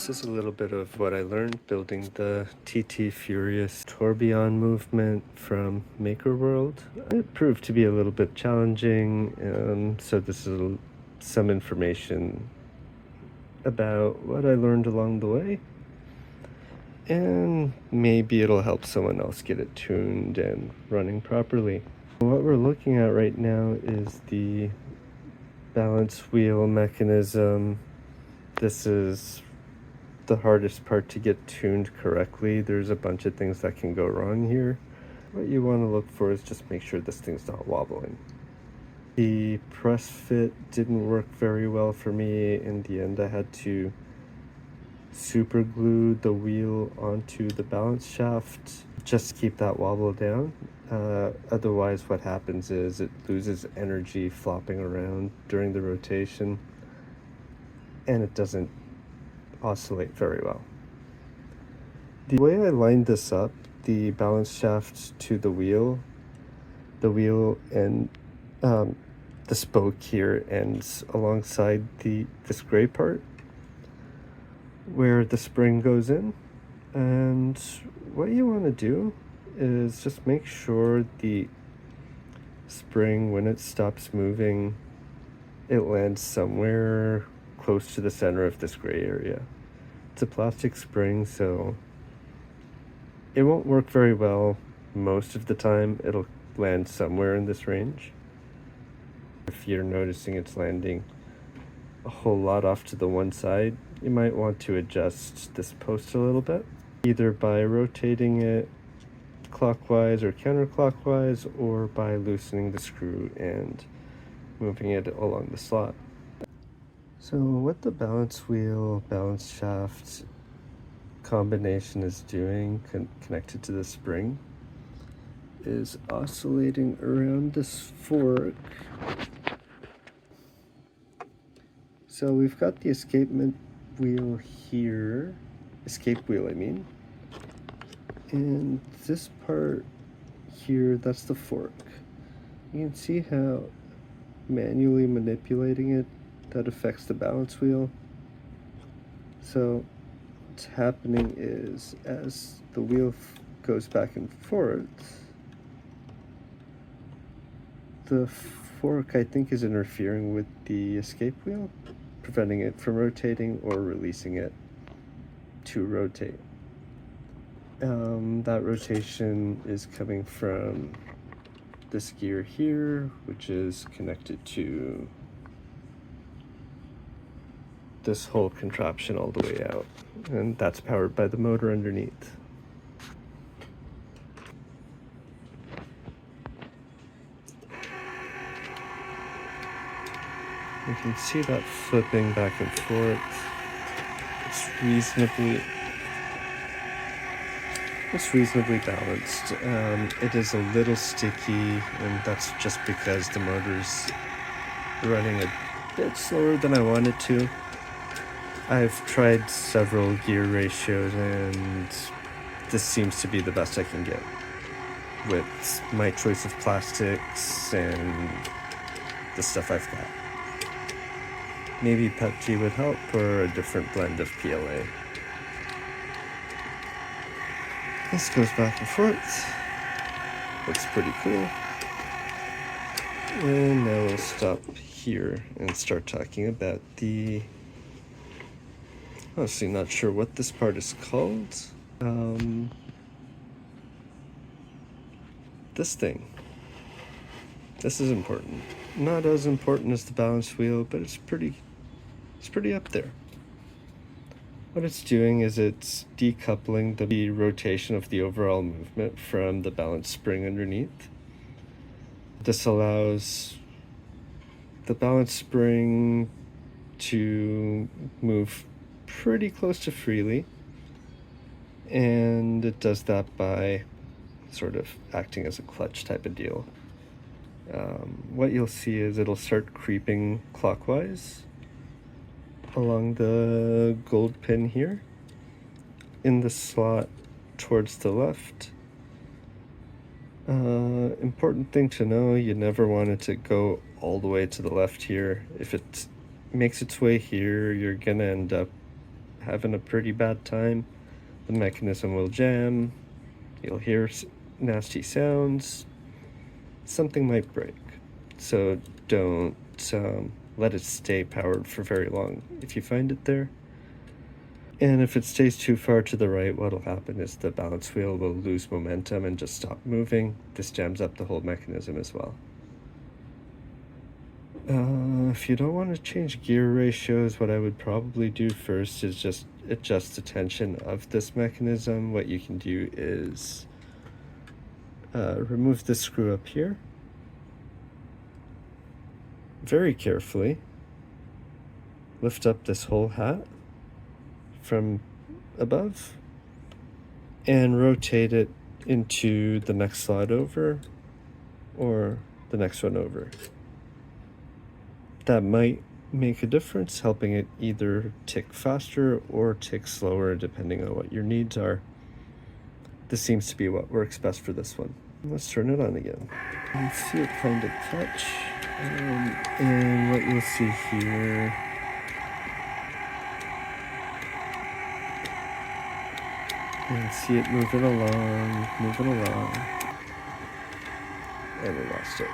This is a little bit of what I learned building the TT Furious Tourbillon movement from Maker World. It proved to be a little bit challenging, so this is some information about what I learned along the way. And maybe it'll help someone else get it tuned and running properly. What we're looking at right now is the balance wheel mechanism. This is the hardest part to get tuned correctly. There's a bunch of things that can go wrong here. What you want to look for is just make sure this thing's not wobbling. The press fit didn't work very well for me. In the end, I had to super glue the wheel onto the balance shaft just to keep that wobble down. Otherwise, what happens is it loses energy flopping around during the rotation, and it doesn't oscillate very well. The way I lined this up, the balance shaft to the wheel and the spoke here ends alongside this gray part where the spring goes in. And what you want to do is just make sure the spring, when it stops moving, it lands somewhere close to the center of this gray area. It's a plastic spring, so it won't work very well most of the time. It'll land somewhere in this range. If you're noticing it's landing a whole lot off to the one side, you might want to adjust this post a little bit, either by rotating it clockwise or counterclockwise, or by loosening the screw and moving it along the slot. So what the balance wheel, balance shaft combination is doing, connected to the spring, is oscillating around this fork. So we've got the escapement wheel here, escape wheel I mean, and this part here, that's the fork. You can see how manually manipulating it, that affects the balance wheel. So what's happening is, as the wheel goes back and forth, the fork, I think, is interfering with the escape wheel, preventing it from rotating or releasing it to rotate. That rotation is coming from this gear here, which is connected to this whole contraption all the way out, and that's powered by the motor underneath. You can see that flipping back and forth. It's reasonably balanced. It is a little sticky, and that's just because the motor's running a bit slower than I want it to. I've tried several gear ratios, and this seems to be the best I can get with my choice of plastics and the stuff I've got. Maybe PETG would help, or a different blend of PLA. This goes back and forth. Looks pretty cool. And now we'll stop here and start talking about the... Honestly, not sure what this part is called. This thing. This is important. Not as important as the balance wheel, but it's pretty up there. What it's doing is it's decoupling the rotation of the overall movement from the balance spring underneath. This allows the balance spring to move pretty close to freely, and it does that by sort of acting as a clutch type of deal. What you'll see is it'll start creeping clockwise along the gold pin here in the slot towards the left. Important thing to know, you never want it to go all the way to the left here. If it makes its way here, you're gonna end up having a pretty bad time, the mechanism will jam, you'll hear nasty sounds, something might break. So don't let it stay powered for very long if you find it there. And if it stays too far to the right, what'll happen is the balance wheel will lose momentum and just stop moving. This jams up the whole mechanism as well. If you don't want to change gear ratios, what I would probably do first is just adjust the tension of this mechanism. What you can do is remove this screw up here very carefully, lift up this whole hat from above and rotate it into the next slot over or the next one over. That might make a difference, helping it either tick faster or tick slower depending on what your needs are. This seems to be what works best for this one. Let's turn it on again. You see it kind of catch, and what you'll see here, and see it moving along, and we lost it.